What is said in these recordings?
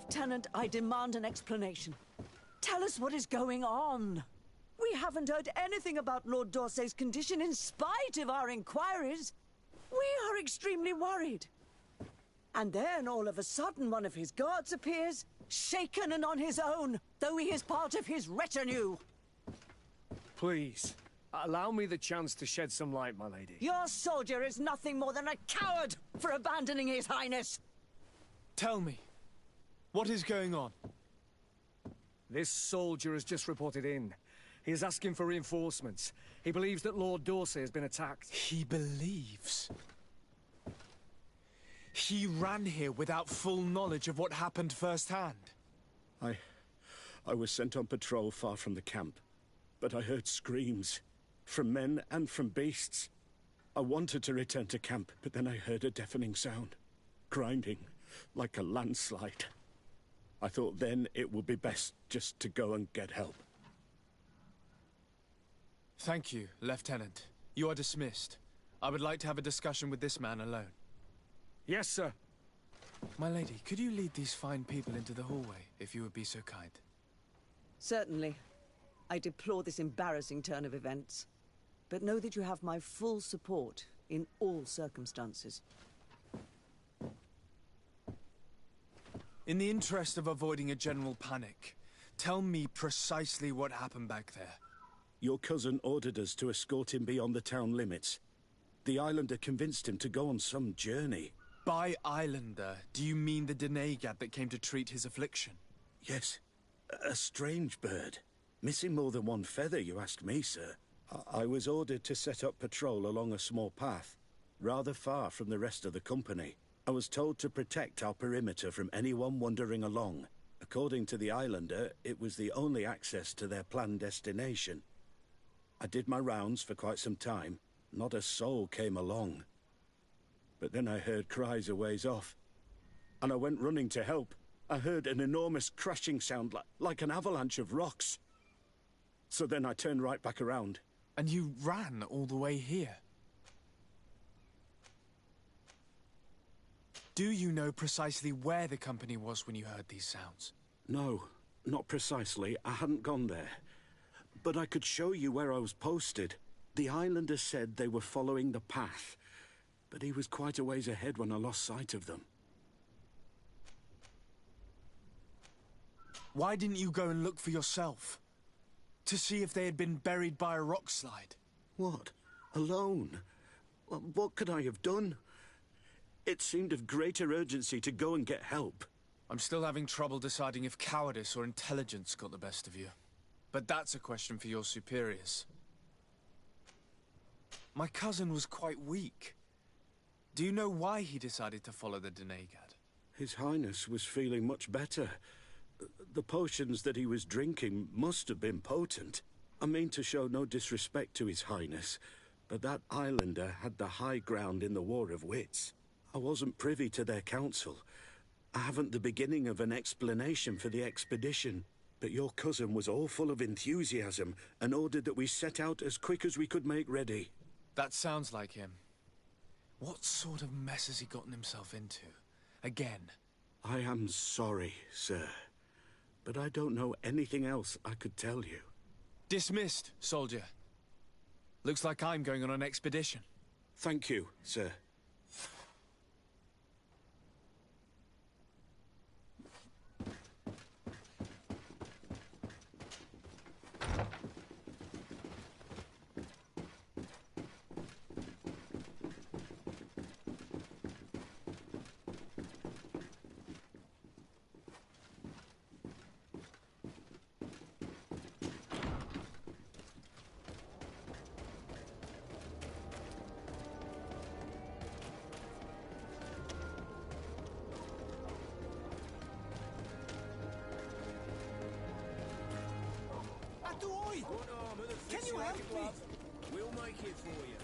Lieutenant, I demand an explanation. Tell us what is going on. We haven't heard anything about Lord D'Orsay's condition in spite of our inquiries. We are extremely worried. And then, all of a sudden, one of his guards appears, shaken and on his own, though he is part of his retinue. Please, allow me the chance to shed some light, my lady. Your soldier is nothing more than a coward for abandoning his highness. Tell me, what is going on? This soldier has just reported in. He is asking for reinforcements. He believes that Lord D'Orsay has been attacked. He believes? He ran here without full knowledge of what happened firsthand. I was sent on patrol far from the camp, but I heard screams, from men and from beasts. I wanted to return to camp, but then I heard a deafening sound, grinding, like a landslide. I thought then it would be best just to go and get help. Thank you, Lieutenant. You are dismissed. I would like to have a discussion with this man alone. Yes, sir. My lady, could you lead these fine people into the hallway, if you would be so kind? Certainly. I deplore this embarrassing turn of events, but know that you have my full support in all circumstances. In the interest of avoiding a general panic, tell me precisely what happened back there. Your cousin ordered us to escort him beyond the town limits. The islander convinced him to go on some journey. By islander, do you mean the denegad that came to treat his affliction? Yes, a strange bird. Missing more than one feather, you ask me, sir. I was ordered to set up patrol along a small path, rather far from the rest of the company. I was told to protect our perimeter from anyone wandering along. According to the islander, it was the only access to their planned destination. I did my rounds for quite some time. Not a soul came along. But then I heard cries a ways off, and I went running to help. I heard an enormous crashing sound like an avalanche of rocks. So then I turned right back around. And you ran all the way here? Do you know precisely where the company was when you heard these sounds? No, not precisely. I hadn't gone there. But I could show you where I was posted. The islander said they were following the path, but he was quite a ways ahead when I lost sight of them. Why didn't you go and look for yourself? To see if they had been buried by a rock slide? What? Alone? What could I have done? It seemed of greater urgency to go and get help. I'm still having trouble deciding if cowardice or intelligence got the best of you. But that's a question for your superiors. My cousin was quite weak. Do you know why he decided to follow the denegad? His Highness was feeling much better. The potions that he was drinking must have been potent. I mean to show no disrespect to His Highness, but that islander had the high ground in the War of Wits. I wasn't privy to their counsel. I haven't the beginning of an explanation for the expedition, but your cousin was all full of enthusiasm and ordered that we set out as quick as we could make ready. That sounds like him. What sort of mess has he gotten himself into? Again? I am sorry, sir, but I don't know anything else I could tell you. Dismissed, soldier. Looks like I'm going on an expedition. Thank you, sir. Can you help me? We'll make it for you.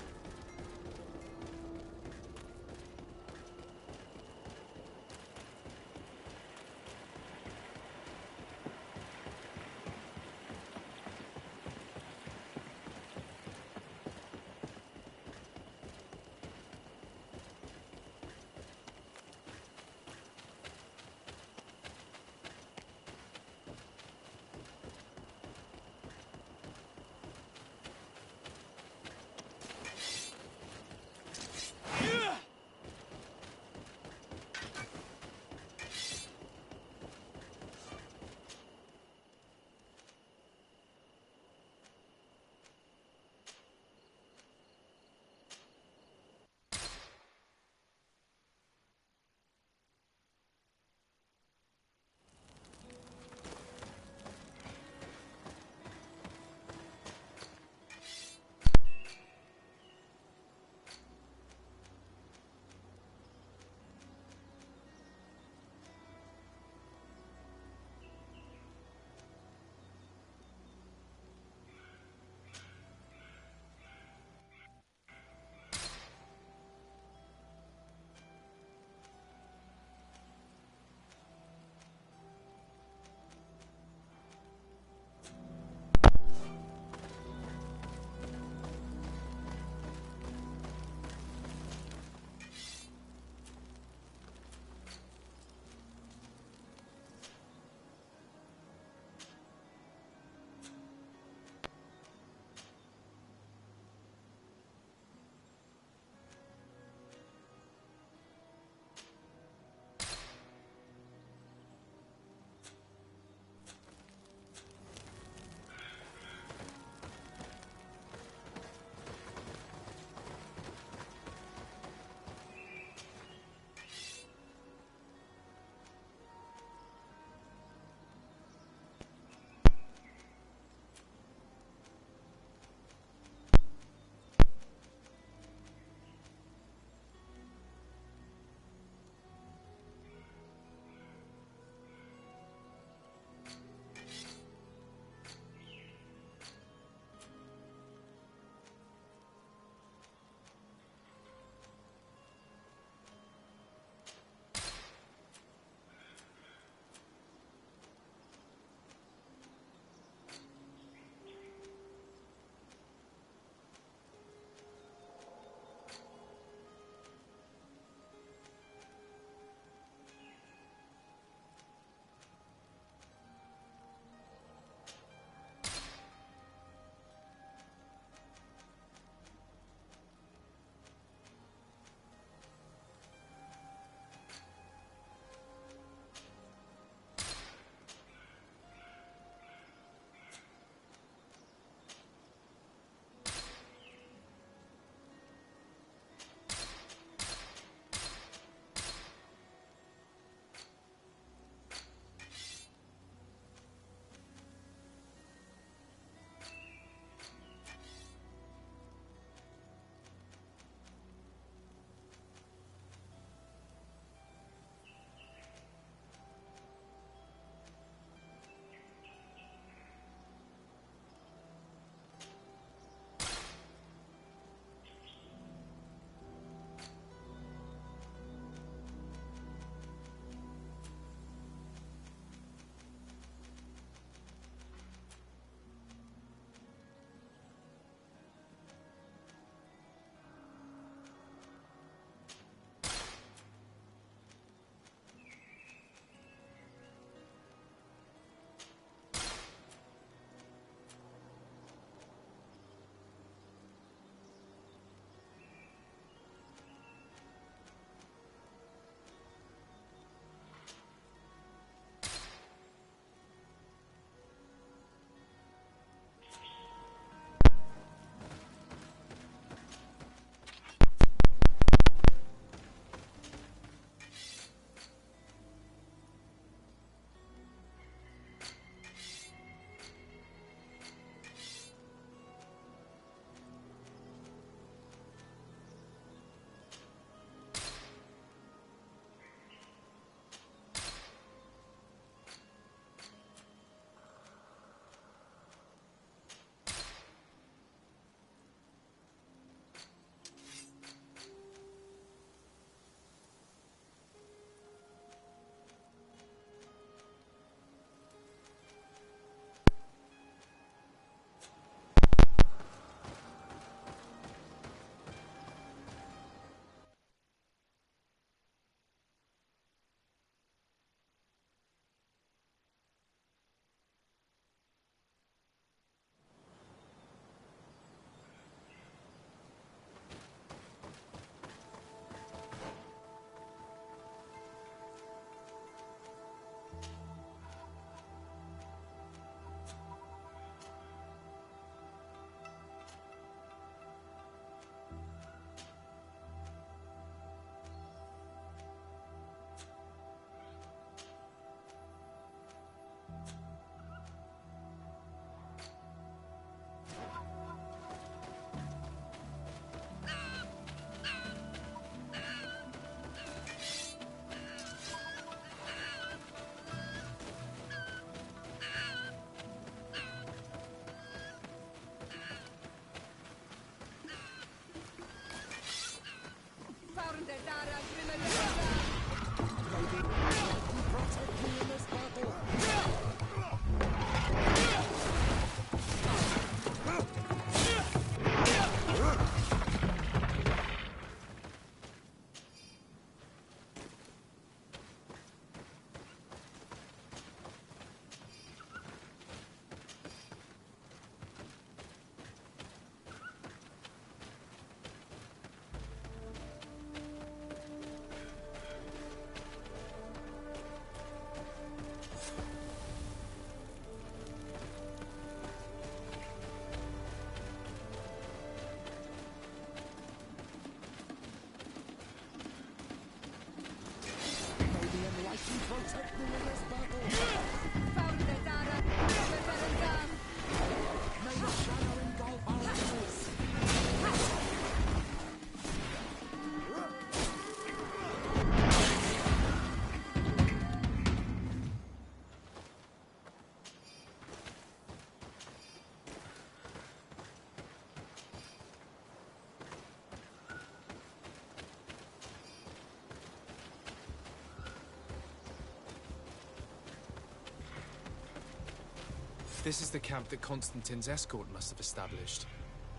This is the camp that Constantine's escort must have established.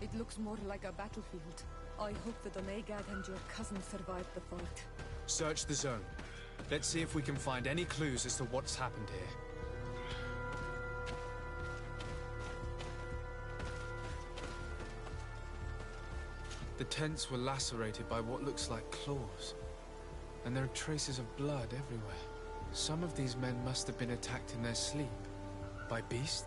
It looks more like a battlefield. I hope that Onegad and your cousin survived the fight. Search the zone. Let's see if we can find any clues as to what's happened here. The tents were lacerated by what looks like claws. And there are traces of blood everywhere. Some of these men must have been attacked in their sleep. By beasts?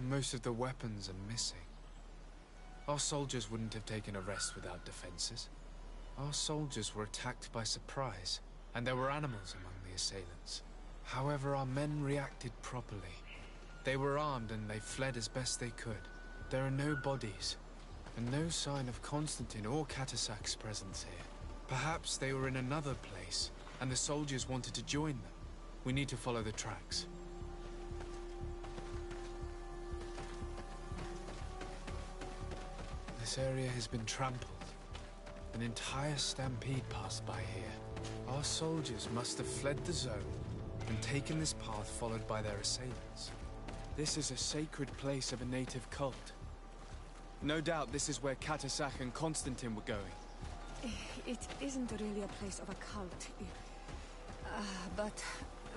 Most of the weapons are missing. Our soldiers wouldn't have taken a rest without defenses. Our soldiers were attacked by surprise, and there were animals among the assailants. However, our men reacted properly. They were armed and they fled as best they could. There are no bodies, and no sign of Constantine or Catasac's presence here. Perhaps they were in another place, and the soldiers wanted to join them. We need to follow the tracks. This area has been trampled. An entire stampede passed by here. Our soldiers must have fled the zone and taken this path followed by their assailants. This is a sacred place of a native cult. No doubt this is where Catasac and Constantine were going. It isn't really a place of a cult, but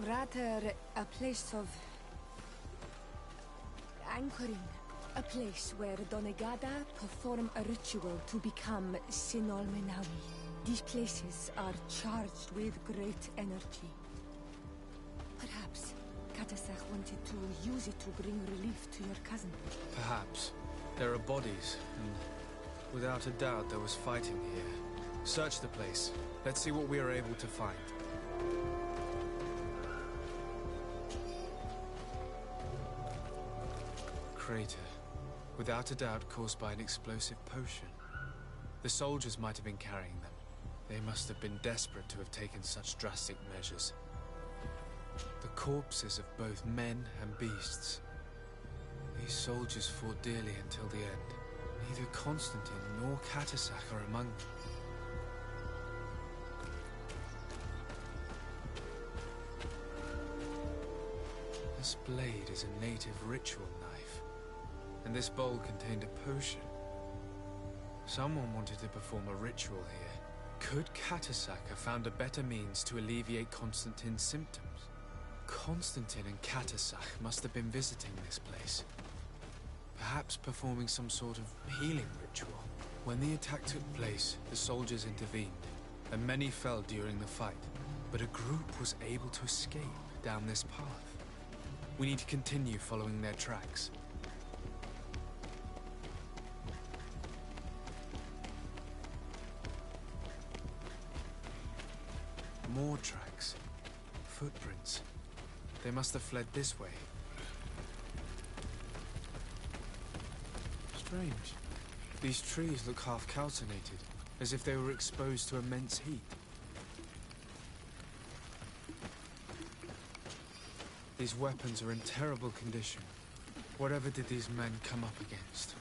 rather a place of anchoring. A place where Donegada perform a ritual to become Sinol Menawi. These places are charged with great energy. Perhaps Catasac wanted to use it to bring relief to your cousin. Perhaps. There are bodies, and without a doubt there was fighting here. Search the place. Let's see what we are able to find. Crater. Without a doubt caused by an explosive potion. The soldiers might have been carrying them. They must have been desperate to have taken such drastic measures. The corpses of both men and beasts. These soldiers fought dearly until the end. Neither Constantine nor Catasac are among them. This blade is a native ritual knife, and this bowl contained a potion. Someone wanted to perform a ritual here. Could Catasac have found a better means to alleviate Constantine's symptoms? Constantine and Catasac must have been visiting this place. Perhaps performing some sort of healing ritual. When the attack took place, the soldiers intervened, and many fell during the fight. But a group was able to escape down this path. We need to continue following their tracks. More tracks. Footprints. They must have fled this way. Strange. These trees look half calcinated, as if they were exposed to immense heat. These weapons are in terrible condition. Whatever did these men come up against?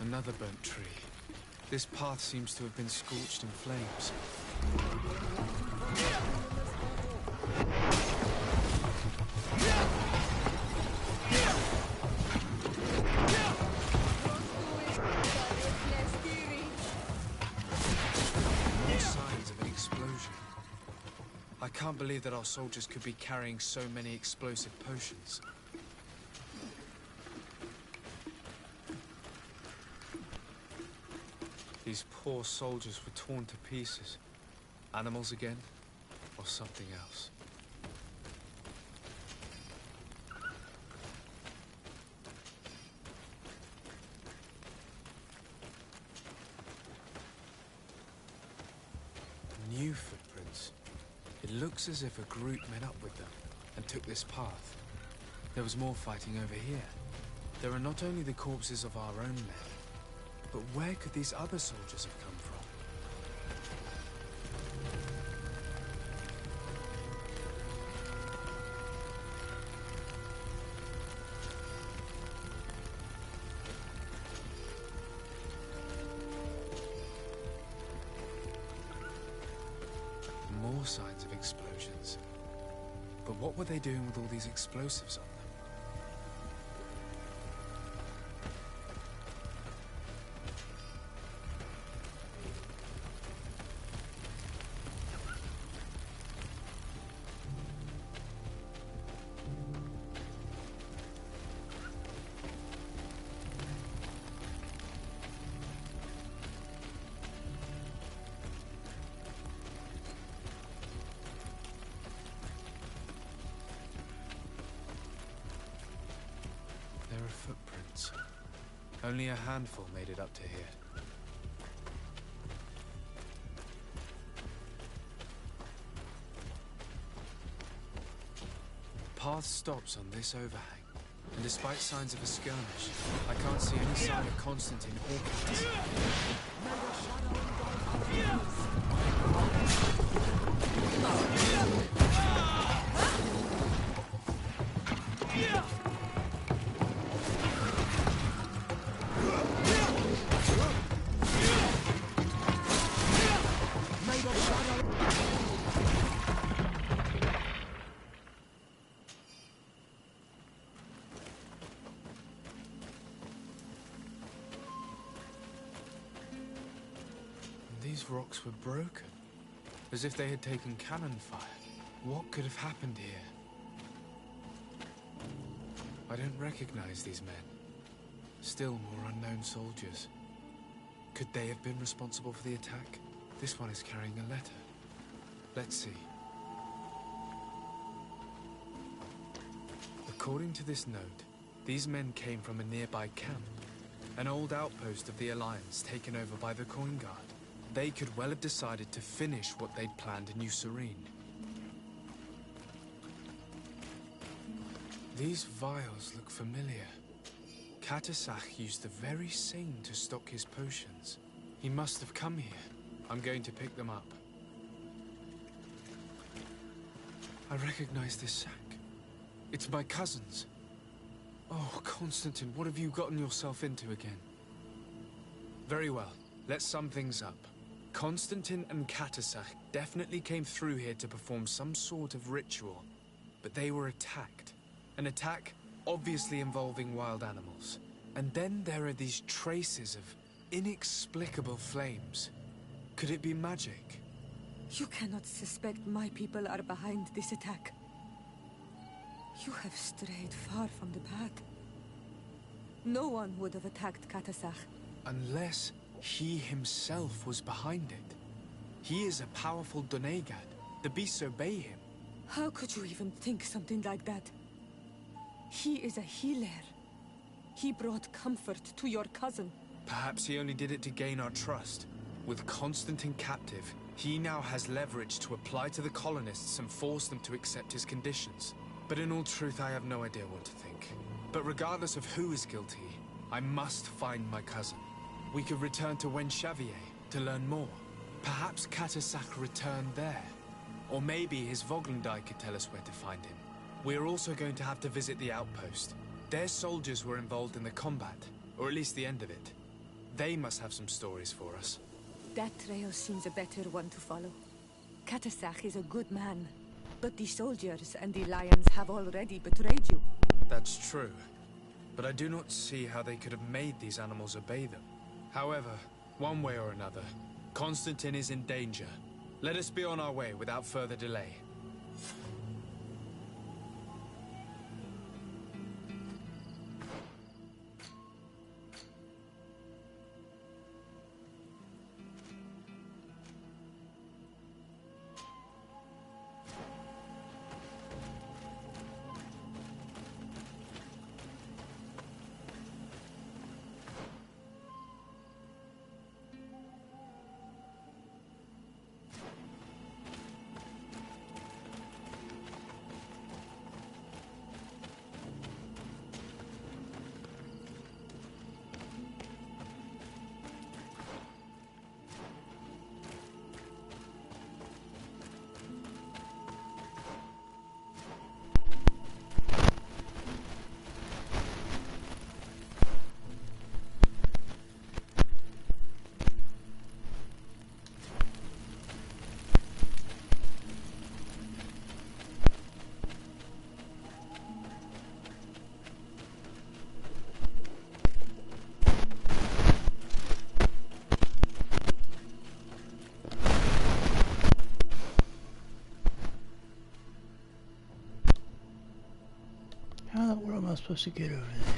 Another burnt tree. This path seems to have been scorched in flames. More signs of an explosion. I can't believe that our soldiers could be carrying so many explosive potions. These poor soldiers were torn to pieces. Animals again, or something else. New footprints. It looks as if a group met up with them and took this path. There was more fighting over here. There are not only the corpses of our own men, but where could these other soldiers have come from? More signs of explosions. But what were they doing with all these explosives on them? footprints. Only a handful made it up to here. The path stops on this overhang, and despite signs of a skirmish, I can't see any sign of Constantine or Catus. These rocks were broken, as if they had taken cannon fire. What could have happened here? I don't recognize these men. Still more unknown soldiers. Could they have been responsible for the attack? This one is carrying a letter. Let's see. According to this note, these men came from a nearby camp, an old outpost of the Alliance taken over by the Coin Guard. They could well have decided to finish what they'd planned in New Serene. These vials look familiar. Catasach used the very same to stock his potions. He must have come here. I'm going to pick them up. I recognize this sack. It's my cousin's. Oh, Constantine, what have you gotten yourself into again? Very well. Let's sum things up. Constantine and Catasach definitely came through here to perform some sort of ritual, but they were attacked. An attack obviously involving wild animals. And then there are these traces of inexplicable flames. Could it be magic? You cannot suspect my people are behind this attack. You have strayed far from the path. No one would have attacked Catasach. Unless he himself was behind it. He is a powerful Donegad. The beasts obey him. How could you even think something like that? He is a healer. He brought comfort to your cousin. Perhaps he only did it to gain our trust. With Constantine captive, he now has leverage to apply to the colonists and force them to accept his conditions. But in all truth, I have no idea what to think. But regardless of who is guilty, I must find my cousin. We could return to Wen Xavier to learn more. Perhaps Catasach returned there. Or maybe his Voglendai could tell us where to find him. We're also going to have to visit the outpost. Their soldiers were involved in the combat, or at least the end of it. They must have some stories for us. That trail seems a better one to follow. Catasach is a good man, but the soldiers and the lions have already betrayed you. That's true, but I do not see how they could have made these animals obey them. However, one way or another, Constantine is in danger. Let us be on our way without further delay. How in the world am I supposed to get over there?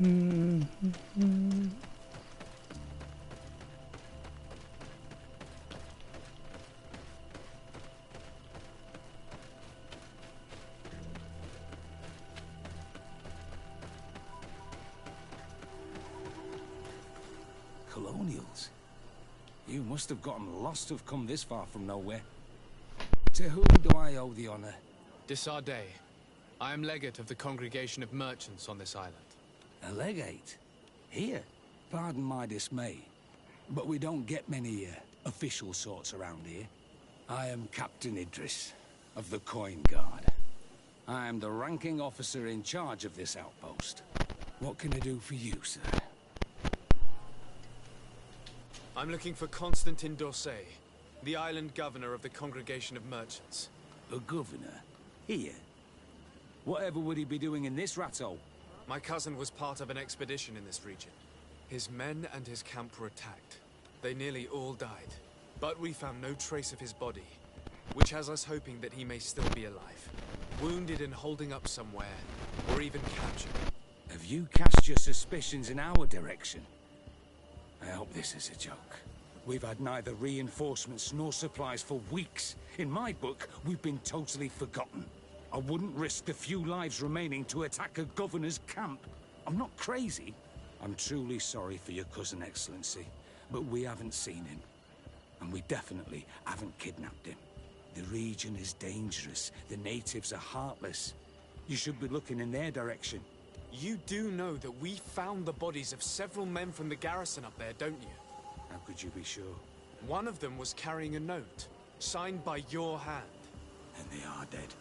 Colonials? You must have gotten lost to have come this far from nowhere. To whom do I owe the honor? Desardet. I am legate of the Congregation of Merchants on this island. A legate? Here? Pardon my dismay, but we don't get many official sorts around here. I am Captain Idris, of the Coin Guard. I am the ranking officer in charge of this outpost. What can I do for you, sir? I'm looking for Constantin d'Orsay, the island governor of the Congregation of Merchants. A governor? Here? Whatever would he be doing in this rattle? My cousin was part of an expedition in this region. His men and his camp were attacked. They nearly all died. But we found no trace of his body, which has us hoping that he may still be alive. Wounded and holding up somewhere, or even captured. Have you cast your suspicions in our direction? I hope this is a joke. We've had neither reinforcements nor supplies for weeks. In my book, we've been totally forgotten. I wouldn't risk the few lives remaining to attack a governor's camp. I'm not crazy. I'm truly sorry for your cousin, Excellency, but we haven't seen him. And we definitely haven't kidnapped him. The region is dangerous. The natives are heartless. You should be looking in their direction. You do know that we found the bodies of several men from the garrison up there, don't you? How could you be sure? One of them was carrying a note, signed by your hand. And they are dead.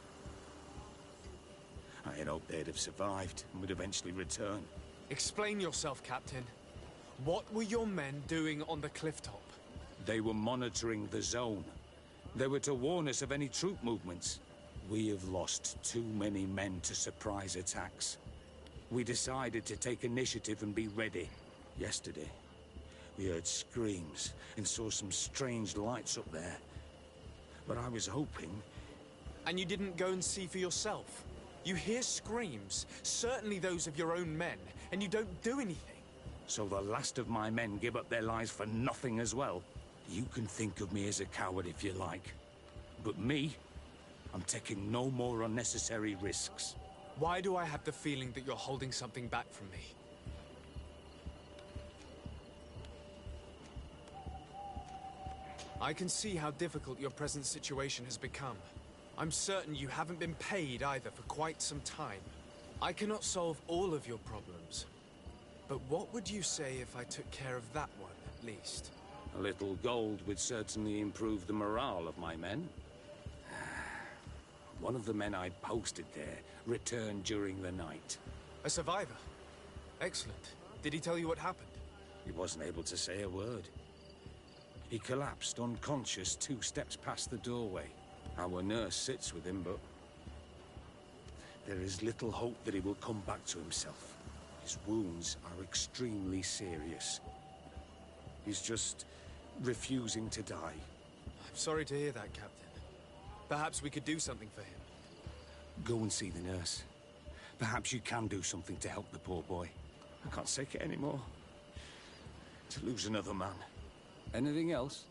I had hoped they'd have survived and would eventually return. Explain yourself, Captain. What were your men doing on the cliff top? They were monitoring the zone. They were to warn us of any troop movements. We have lost too many men to surprise attacks. We decided to take initiative and be ready. Yesterday, we heard screams and saw some strange lights up there. But I was hoping... And you didn't go and see for yourself? You hear screams, certainly those of your own men, and you don't do anything. So the last of my men give up their lives for nothing as well? You can think of me as a coward if you like. But me, I'm taking no more unnecessary risks. Why do I have the feeling that you're holding something back from me? I can see how difficult your present situation has become. I'm certain you haven't been paid either for quite some time. I cannot solve all of your problems. But what would you say if I took care of that one, at least? A little gold would certainly improve the morale of my men. One of the men I'd posted there returned during the night. A survivor? Excellent. Did he tell you what happened? He wasn't able to say a word. He collapsed unconscious 2 steps past the doorway. Our nurse sits with him, but there is little hope that he will come back to himself. His wounds are extremely serious. He's just refusing to die. I'm sorry to hear that, Captain. Perhaps we could do something for him. Go and see the nurse. Perhaps you can do something to help the poor boy. I can't take it anymore. To lose another man. Anything else?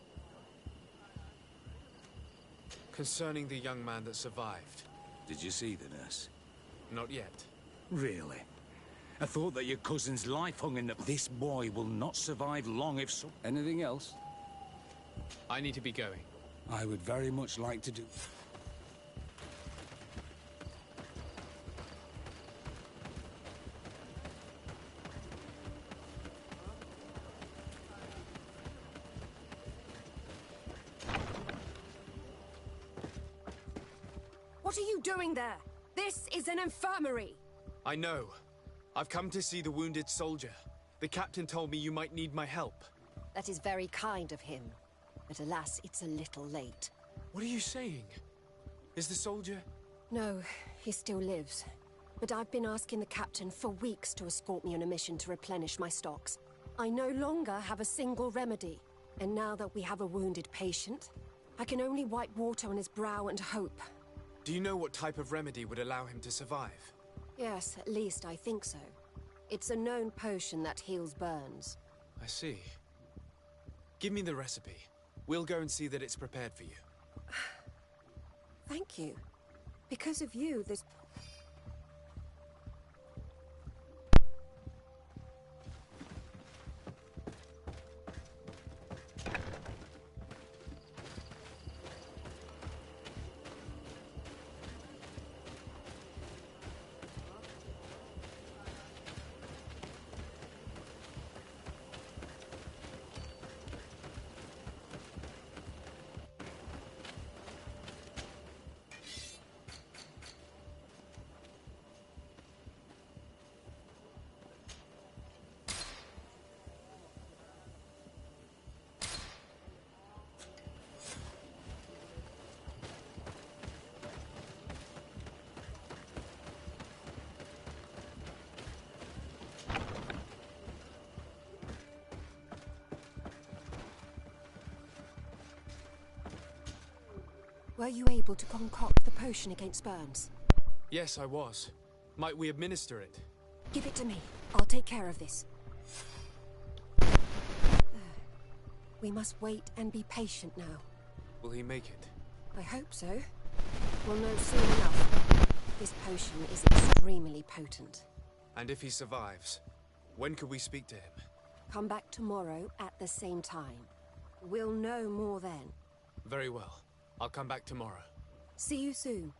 Concerning the young man that survived. Did you see the nurse? Not yet. Really? I thought that your cousin's life hung in the... This boy will not survive long if so... Anything else? I need to be going. I would very much like to do... What are you doing there? This is an infirmary! I know. I've come to see the wounded soldier. The captain told me you might need my help. That is very kind of him. But alas, it's a little late. What are you saying? Is the soldier... No, he still lives. But I've been asking the captain for weeks to escort me on a mission to replenish my stocks. I no longer have a single remedy. And now that we have a wounded patient, I can only wipe water on his brow and hope. Do you know what type of remedy would allow him to survive? Yes, at least I think so. It's a known potion that heals burns. I see. Give me the recipe. We'll go and see that it's prepared for you. Thank you. Because of you, this... Were you able to concoct the potion against burns? Yes, I was. Might we administer it? Give it to me. I'll take care of this. We must wait and be patient now. Will he make it? I hope so. We'll know soon enough. This potion is extremely potent. And if he survives, when could we speak to him? Come back tomorrow at the same time. We'll know more then. Very well. I'll come back tomorrow. See you soon.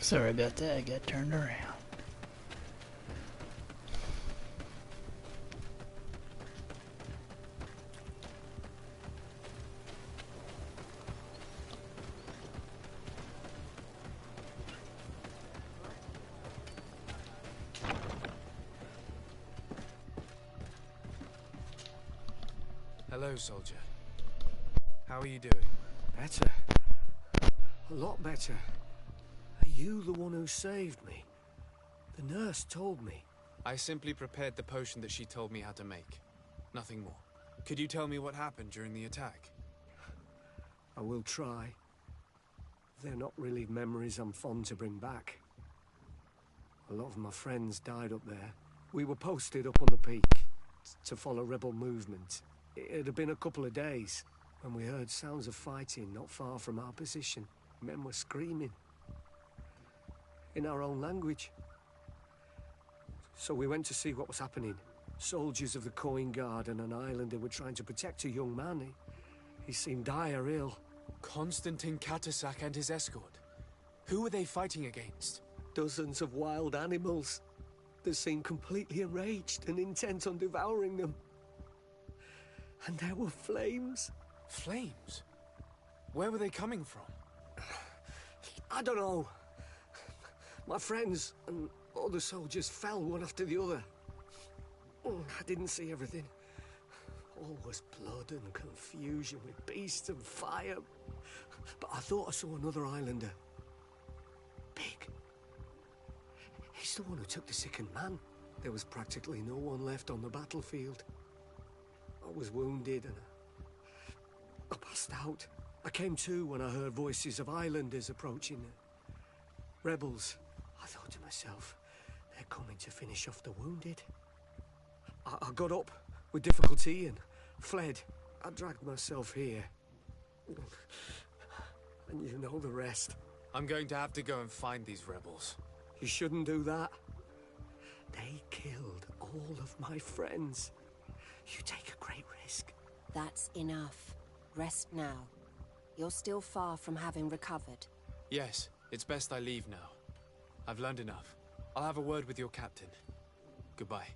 Sorry about that, I got turned around. Hello, soldier. How are you doing? Better. A lot better. Are you the one who saved me? The nurse told me. I simply prepared the potion that she told me how to make. Nothing more. Could you tell me what happened during the attack? I will try. They're not really memories I'm fond to bring back. A lot of my friends died up there. We were posted up on the peak to follow rebel movement. It had been a couple of days when we heard sounds of fighting not far from our position. Men were screaming in our own language. So we went to see what was happening. Soldiers of the Coin Guard and an islander were trying to protect a young man. He seemed dire ill. Constantine Katasak and his escort. Who were they fighting against? Dozens of wild animals. They seemed completely enraged and intent on devouring them. And there were flames. Flames? Where were they coming from? I don't know. My friends and other soldiers fell one after the other. I didn't see everything. All was blood and confusion with beasts and fire. But I thought I saw another islander. Big. He's the one who took the sickened man. There was practically no one left on the battlefield. I was wounded and I passed out. I came to when I heard voices of islanders approaching. Rebels. I thought to myself, they're coming to finish off the wounded. I got up with difficulty and fled. I dragged myself here. And you know the rest. I'm going to have to go and find these rebels. You shouldn't do that. They killed all of my friends. You take a great risk. That's enough. Rest now. You're still far from having recovered. Yes, it's best I leave now. I've learned enough. I'll have a word with your captain. Goodbye.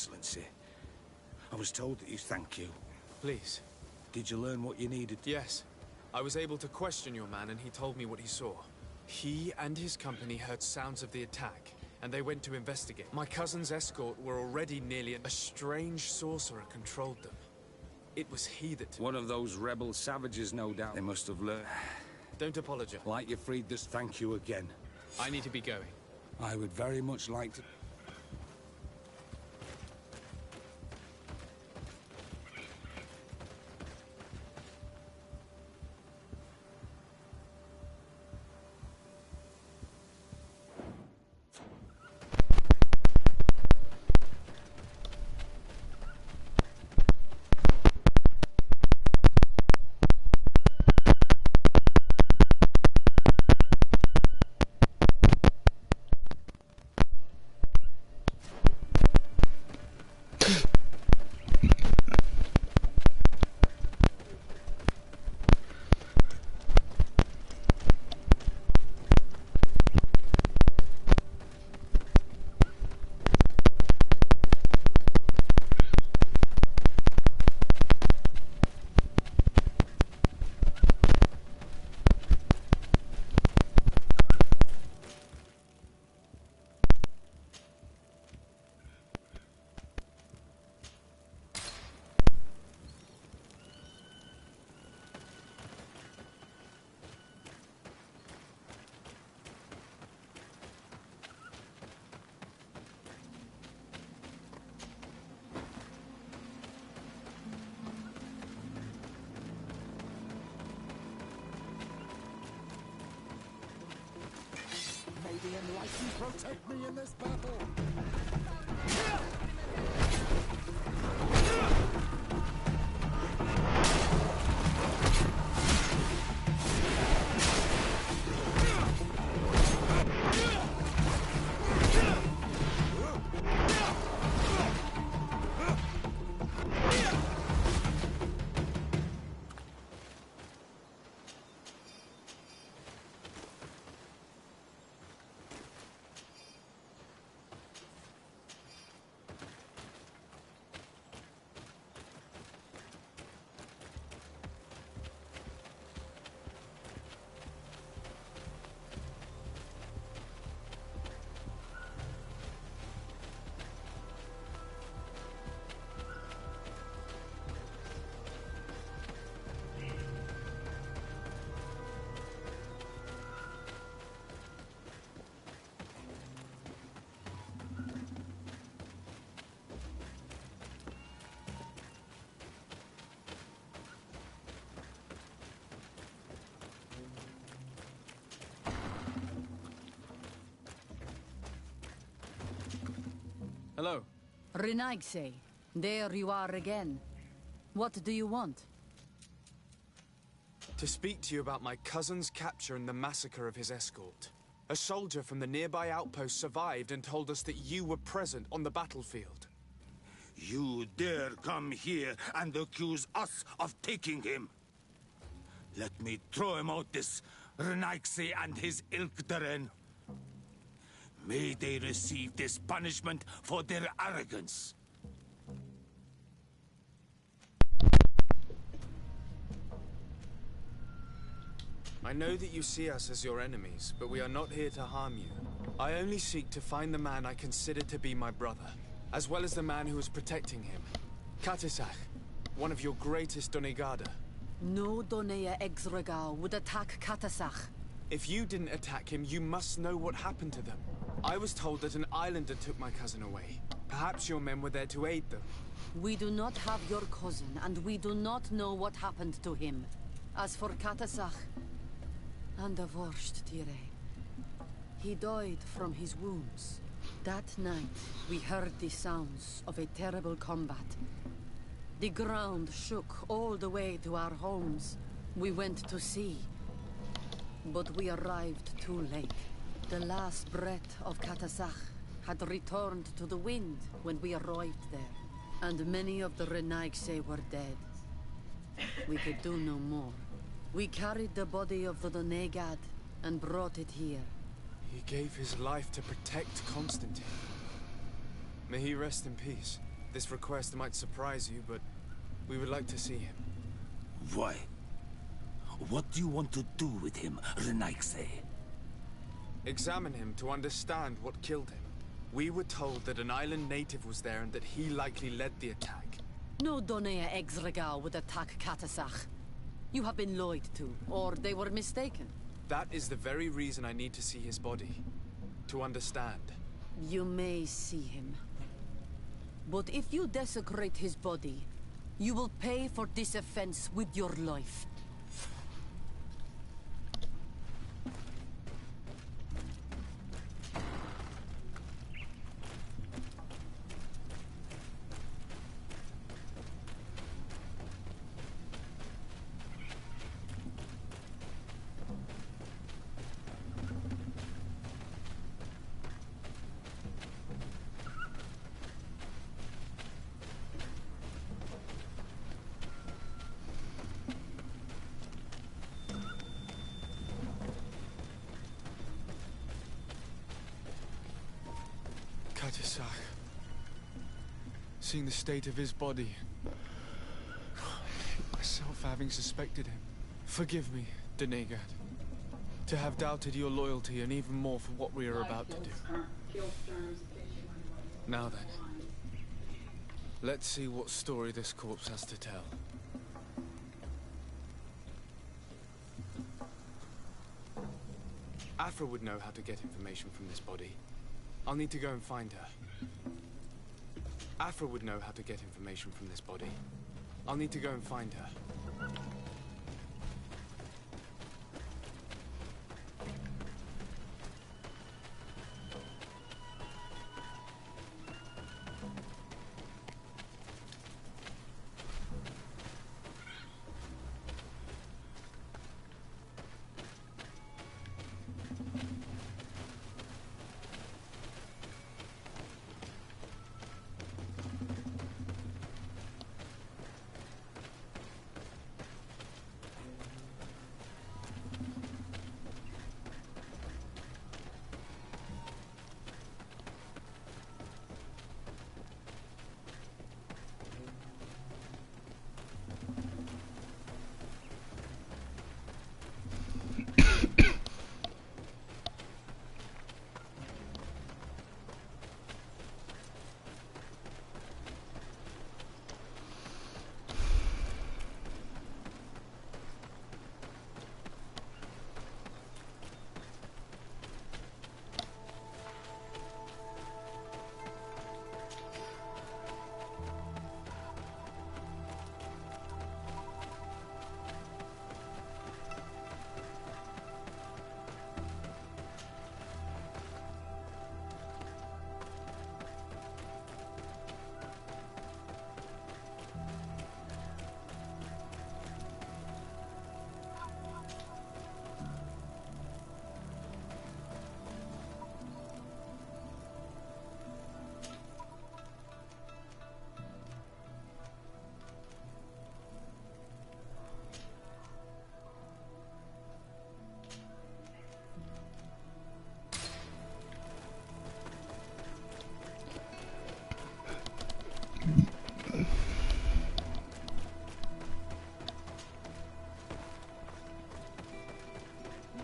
Excellency. I was told that you thank you. Please. Did you learn what you needed? Yes. I was able to question your man and he told me what he saw. He and his company heard sounds of the attack, and they went to investigate. My cousin's escort were already nearly... A strange sorcerer controlled them. It was he that... One of those rebel savages, no doubt. They must have learned. Don't apologize. Like you freed this, thank you again. I need to be going. I would very much like to... The enlightened protect me in this battle! Hello. Renaigse, there you are again. What do you want? To speak to you about my cousin's capture and the massacre of his escort. A soldier from the nearby outpost survived and told us that you were present on the battlefield. You dare come here and accuse us of taking him? Let me throw him out this Renaigse and his Ilkdaren. May they receive this punishment for their arrogance. I know that you see us as your enemies, but we are not here to harm you. I only seek to find the man I consider to be my brother, as well as the man who is protecting him. Katisach, one of your greatest Donegada. No Donea Exregao would attack Katasach. If you didn't attack him, you must know what happened to them. I was told that an islander took my cousin away. Perhaps your men were there to aid them. We do not have your cousin, and we do not know what happened to him. As for Katasach, and the Vorst Tire, he died from his wounds. That night, we heard the sounds of a terrible combat. The ground shook all the way to our homes. We went to see, but we arrived too late. The last breath of Katasach had returned to the wind when we arrived there, and many of the Renaigse were dead. We could do no more. We carried the body of the Donegad and brought it here. He gave his life to protect Constantine. May he rest in peace. This request might surprise you, but we would like to see him. Why? What do you want to do with him, Renaikse? Examine him to understand what killed him. We were told that an island native was there and that he likely led the attack. No Donea Exregal would attack Katasach. You have been lied to, or they were mistaken. That is the very reason I need to see his body. To understand. You may see him. But if you desecrate his body, you will pay for this offense with your life. Katasach. Seeing the state of his body. Myself for having suspected him. Forgive me, Denegad. To have doubted your loyalty and even more for what we are about to do. Now then. Let's see what story this corpse has to tell. Afra would know how to get information from this body. I'll need to go and find her. Afra would know how to get information from this body. I'll need to go and find her.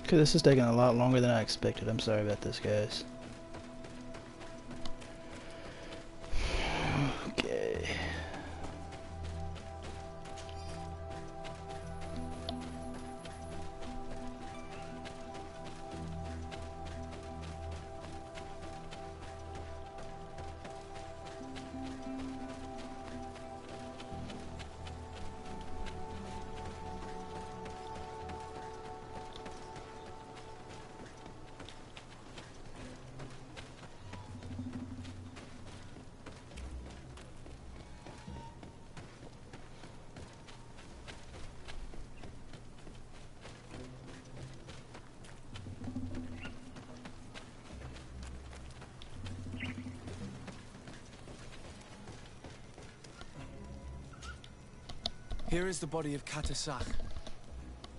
Okay, this is taking a lot longer than I expected. I'm sorry about this, guys. Okay. Here is the body of Katasach.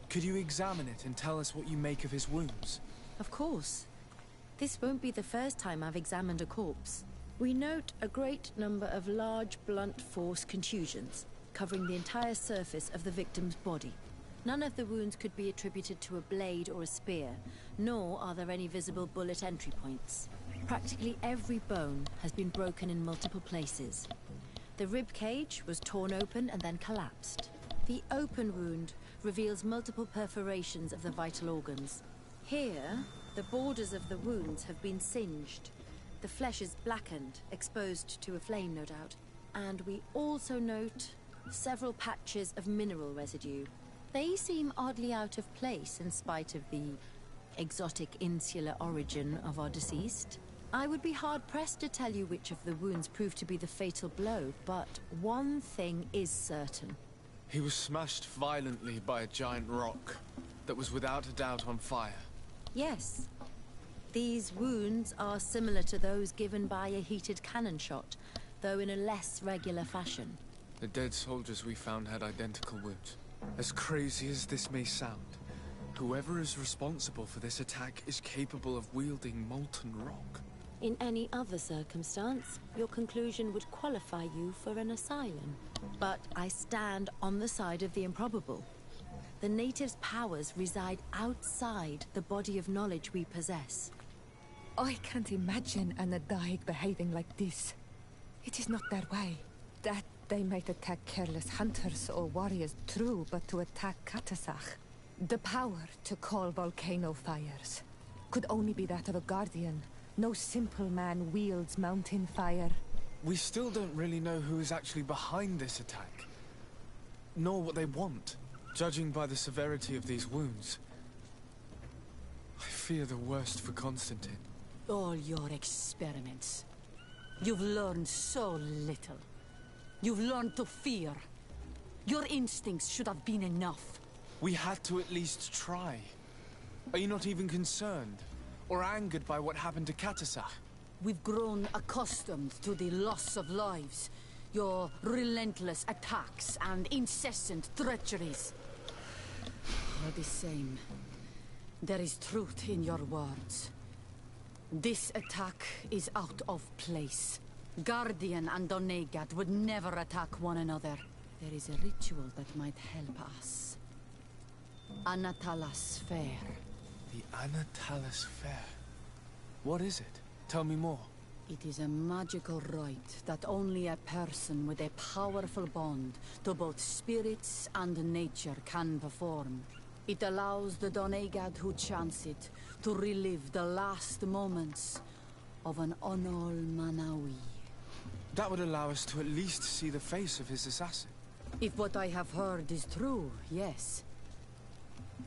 Could you examine it and tell us what you make of his wounds? Of course. This won't be the first time I've examined a corpse. We note a great number of large, blunt force contusions, covering the entire surface of the victim's body. None of the wounds could be attributed to a blade or a spear, nor are there any visible bullet entry points. Practically every bone has been broken in multiple places. The rib cage was torn open and then collapsed. The open wound reveals multiple perforations of the vital organs. Here, the borders of the wounds have been singed. The flesh is blackened, exposed to a flame, no doubt. And we also note several patches of mineral residue. They seem oddly out of place in spite of the exotic insular origin of our deceased. I would be hard-pressed to tell you which of the wounds proved to be the fatal blow, but one thing is certain. He was smashed violently by a giant rock that was without a doubt on fire. Yes. These wounds are similar to those given by a heated cannon shot, though in a less regular fashion. The dead soldiers we found had identical wounds. As crazy as this may sound, whoever is responsible for this attack is capable of wielding molten rock. In any other circumstance, your conclusion would qualify you for an asylum. But I stand on the side of the improbable. The natives' powers reside outside the body of knowledge we possess. I can't imagine an Adaig behaving like this. It is not their way. That they might attack careless hunters or warriors, true, but to attack Katasach, the power to call volcano fires, could only be that of a guardian. No simple man wields mountain fire. We still don't really know who is actually behind this attack, nor what they want. Judging by the severity of these wounds, I fear the worst for Constantine. All your experiments. You've learned so little. You've learned to fear. Your instincts should have been enough. We had to at least try. Are you not even concerned or angered by what happened to Katasach? We've grown accustomed to the loss of lives, your relentless attacks and incessant treacheries. All the same, there is truth in your words. This attack is out of place. Guardian and Donegad would never attack one another. There is a ritual that might help us. Anatalas Fair. The Anatalas Fair. What is it? Tell me more. It is a magical rite that only a person with a powerful bond to both spirits and nature can perform. It allows the Donegad who chants it to relive the last moments of an Onol Manawi. That would allow us to at least see the face of his assassin. If what I have heard is true, yes.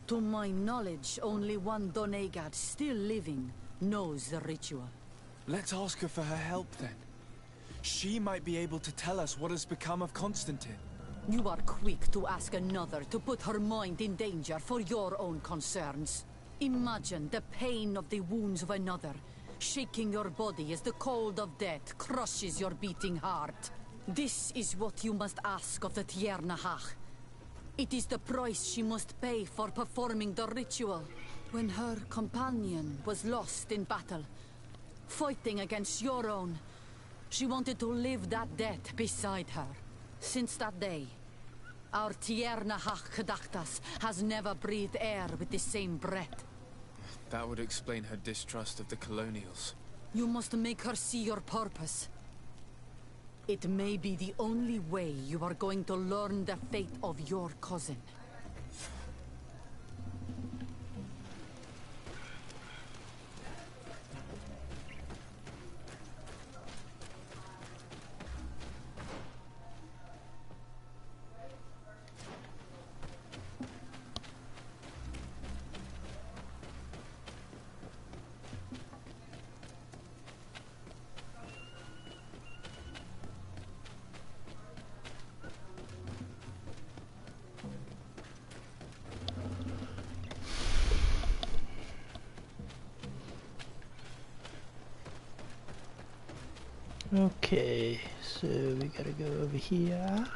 To my knowledge, only one Donegad still living knows the ritual. Let's ask her for her help, then. She might be able to tell us what has become of Constantine. You are quick to ask another to put her mind in danger for your own concerns. Imagine the pain of the wounds of another, shaking your body as the cold of death crushes your beating heart. This is what you must ask of the Tiernahach. It is the price she must pay for performing the ritual. When her companion was lost in battle, fighting against your own, she wanted to live that death beside her. Since that day, our Tiernahach Kedachtas has never breathed air with the same breath. That would explain her distrust of the colonials. You must make her see your purpose. It may be the only way you are going to learn the fate of your cousin. Okay, so we gotta go over here.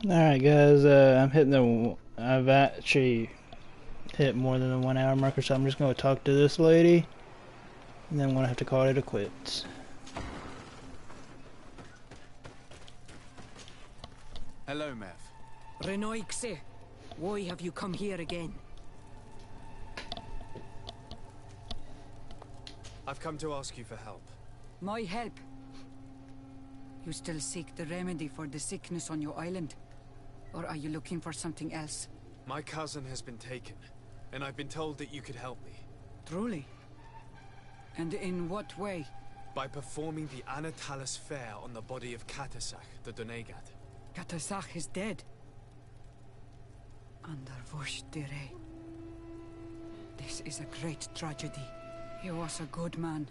Alright guys, I've actually hit more than the 1 hour marker, so I'm just going to talk to this lady, and then I'm going to have to call it a quits. Hello, Mev. Renoixe, why have you come here again? I've come to ask you for help. My help? You still seek the remedy for the sickness on your island? Or are you looking for something else? My cousin has been taken, and I've been told that you could help me. Truly? And in what way? By performing the Anatalis fair on the body of Katasach, the Donegat. Katasach is dead. Under Voshtire. This is a great tragedy. He was a good man.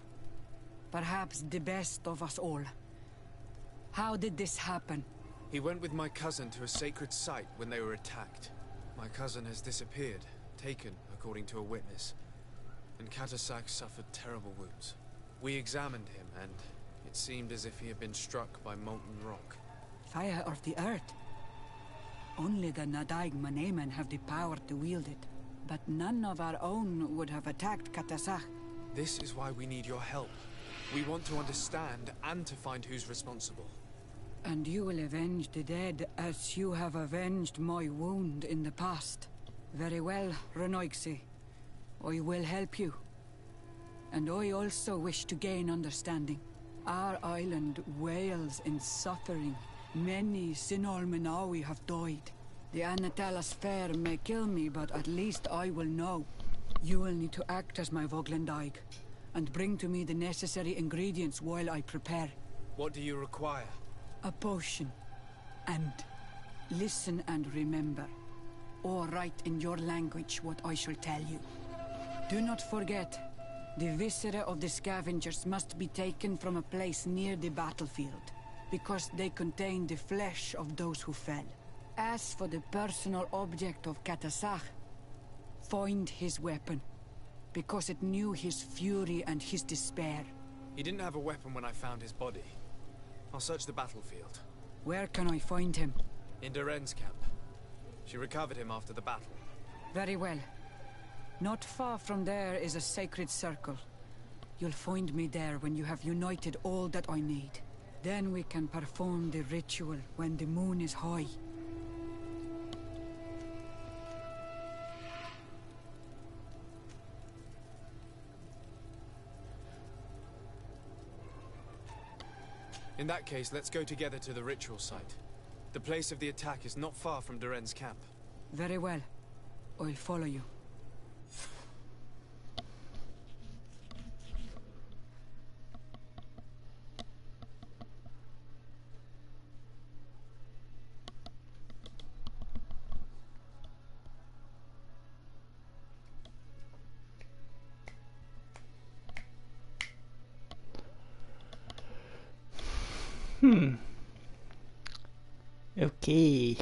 Perhaps the best of us all. How did this happen? He went with my cousin to a sacred site when they were attacked. My cousin has disappeared, taken according to a witness. And Katasach suffered terrible wounds. We examined him, and it seemed as if he had been struck by molten rock. Fire of the earth? Only the Nadaig Manemen have the power to wield it. But none of our own would have attacked Katasach. This is why we need your help. We want to understand and to find who's responsible. And you will avenge the dead as you have avenged my wound in the past. Very well, Renoixe. I will help you. And I also wish to gain understanding. Our island wails in suffering. Many Sinol Menawi have died. The Anatalas fair may kill me, but at least I will know. You will need to act as my Voglendaig, and bring to me the necessary ingredients while I prepare. What do you require? A potion. And listen and remember, or write in your language what I shall tell you. Do not forget, the viscera of the scavengers must be taken from a place near the battlefield, because they contain the flesh of those who fell. As for the personal object of Katasach, find his weapon, because it knew his fury and his despair. He didn't have a weapon when I found his body. I'll search the battlefield. Where can I find him? In Duren's camp. She recovered him after the battle. Very well. Not far from there is a sacred circle. You'll find me there when you have united all that I need. Then we can perform the ritual when the moon is high. In that case, let's go together to the ritual site. The place of the attack is not far from Duren's camp. Very well. I'll follow you. Okay.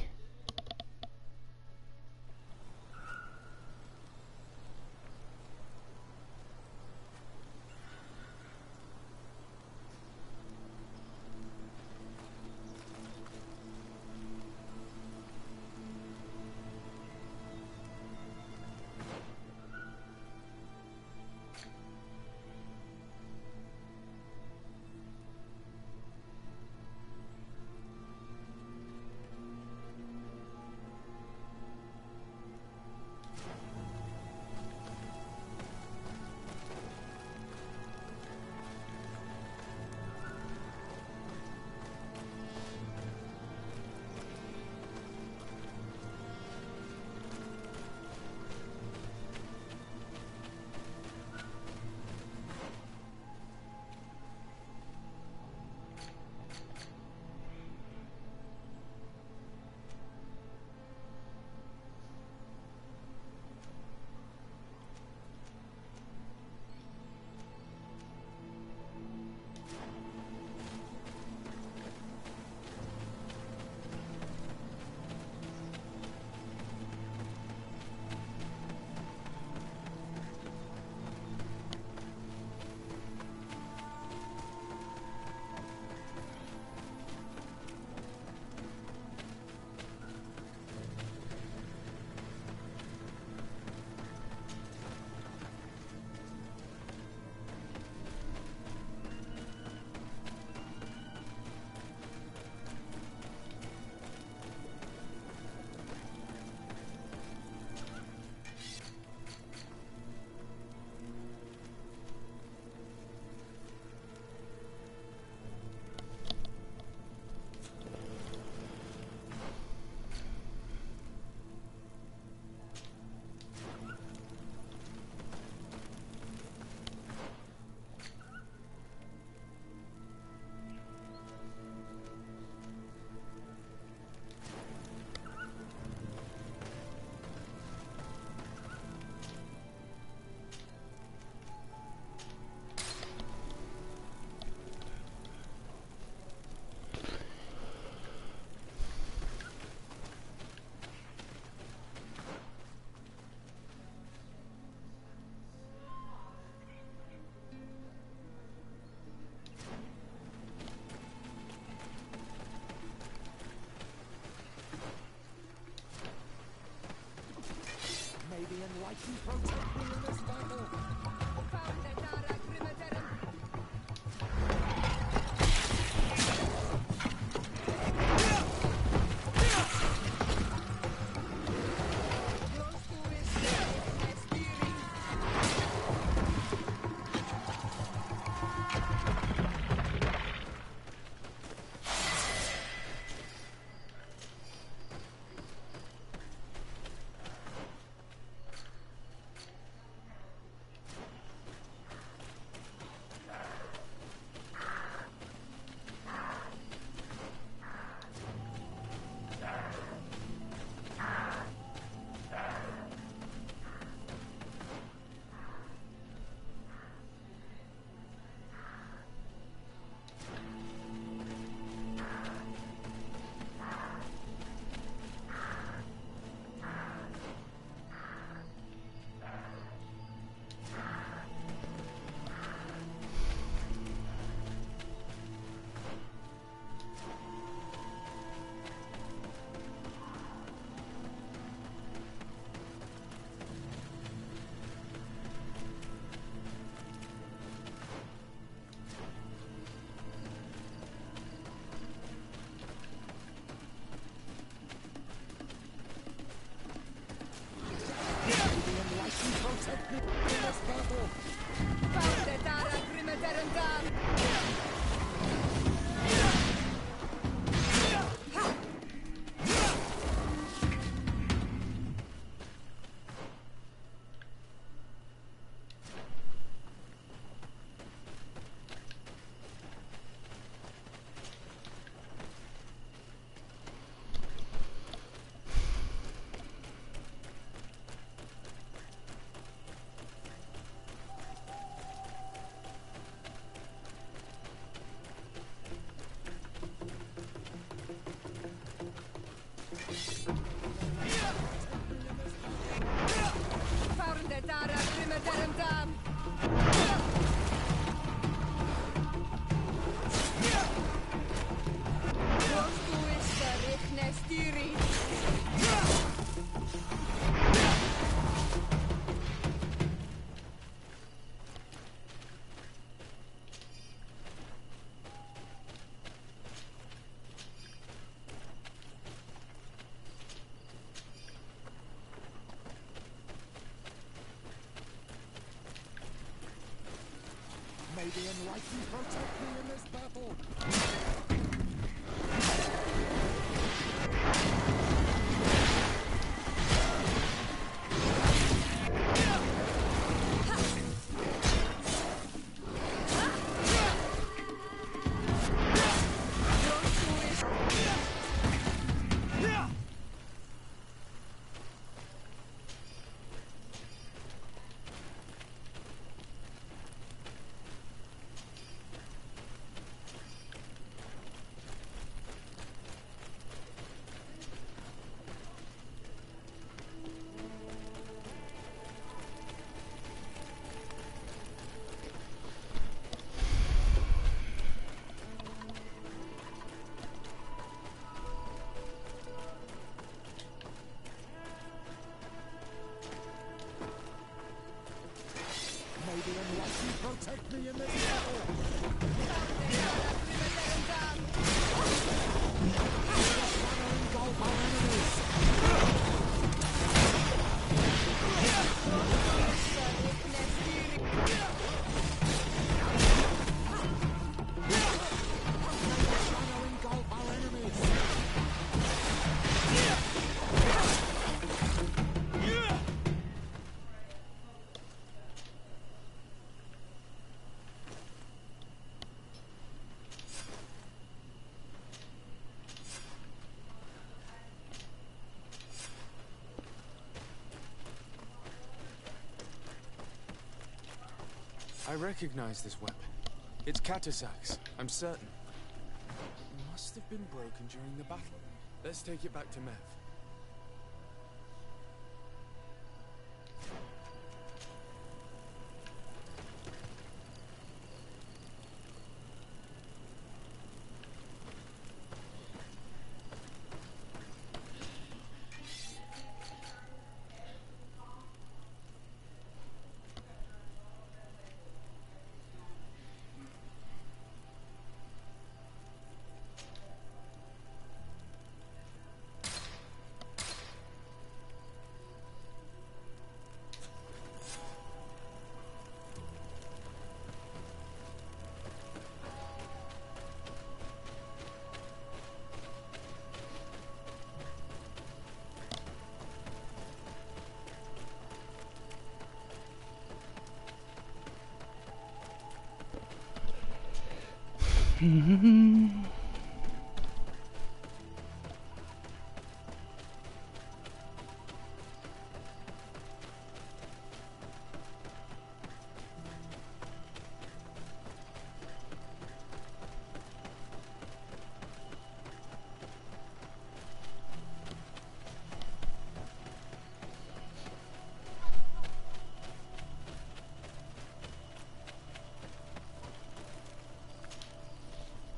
May the enlightened protect me in this battle. May the enlightened protect me in this battle. Engulf our enemies. Engulf our enemies. I recognize this weapon. It's Katasak's, I'm certain. It must have been broken during the battle. Let's take it back to Mev.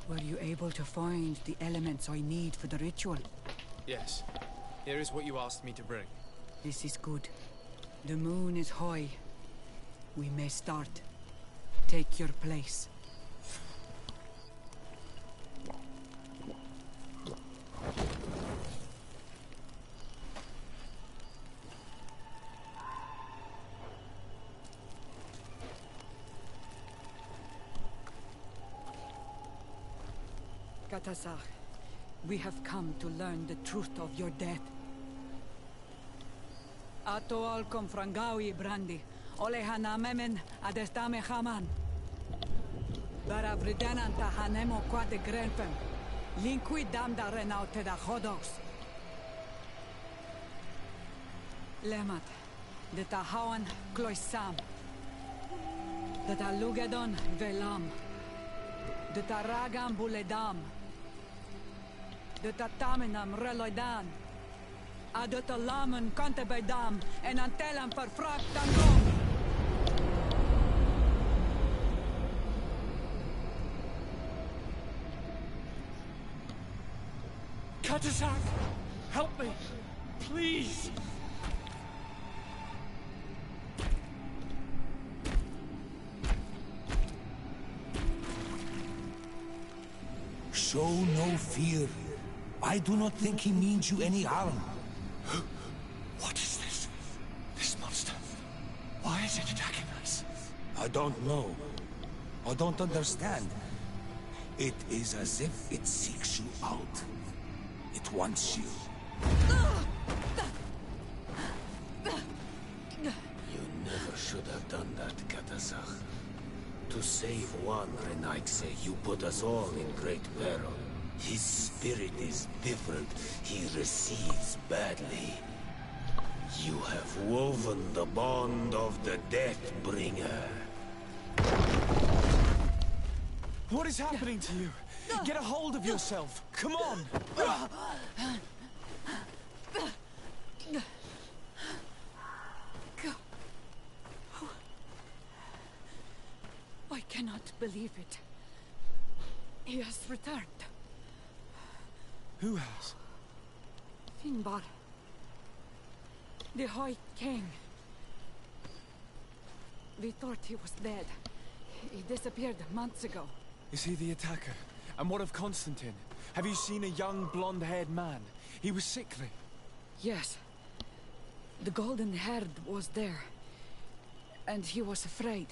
Were you able to find the elements I need for the ritual? Yes. Here is what you asked me to bring. This is good. The moon is high. We may start. Take your place. Katasar, we have come to learn the truth of your death. Ato al confrangawi brandi, olehana memen adestame haman. Baravridenan tahanemo quate grenfen, linqui damda renaute da hodos. Lemat, de tahawan kloisam, de talugedon velam, de taragam buledam, de tatamenam reloidan, adotalamen contebedam, en antelam perfractandom. Katasak, help me, please. Show no fear. I do not think he means you any harm. What is this? This monster. Why is it attacking us? I don't know. I don't understand. It is as if it seeks you out. It wants you. You never should have done that, Katasach. To save one Renaikse, you put us all in great peril. His spirit is different. He receives badly. You have woven the bond of the Deathbringer. What is happening to you? Get a hold of yourself. Come on. I cannot believe it. He has returned. Who has? Finbar. The High King. We thought he was dead. He disappeared months ago. Is he the attacker? And what of Constantine? Have you seen a young, blonde-haired man? He was sickly. Yes. The golden-haired was there. And he was afraid.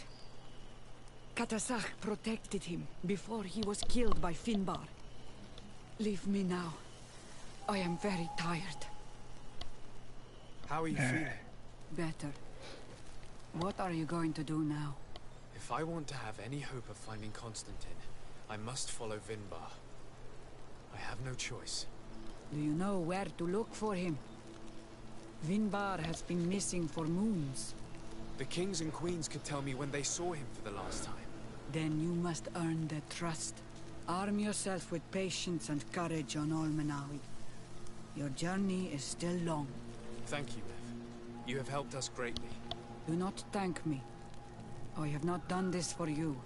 Katasach protected him before he was killed by Finbar. Leave me now. I am very tired. How are you feeling? Better. What are you going to do now? If I want to have any hope of finding Constantine, I must follow Vinbar. I have no choice. Do you know where to look for him? Vinbar has been missing for moons. The kings and queens could tell me when they saw him for the last time. Then you must earn their trust. Arm yourself with patience and courage on Olmenawi. Your journey is still long. Thank you, Mev. You have helped us greatly. Do not thank me. I have not done this for you,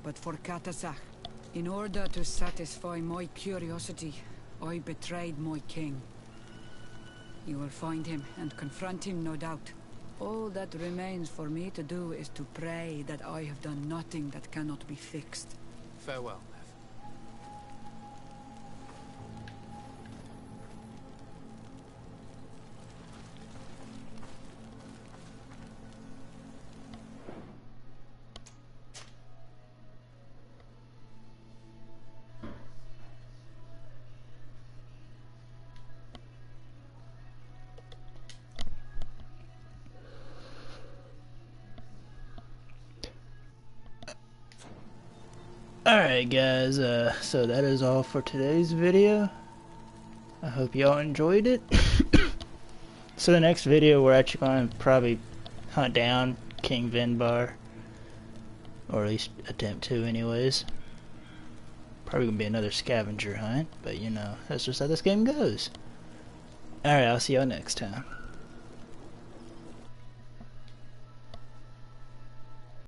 but for Katasach. In order to satisfy my curiosity, I betrayed my king. You will find him and confront him, no doubt. All that remains for me to do is to pray that I have done nothing that cannot be fixed. Farewell, Mev. Alright guys, so that is all for today's video. I hope y'all enjoyed it. So the next video we're actually going to probably hunt down King Vinbar. Or at least attempt to anyways. Probably going to be another scavenger hunt, but you know, that's just how this game goes. Alright, I'll see y'all next time.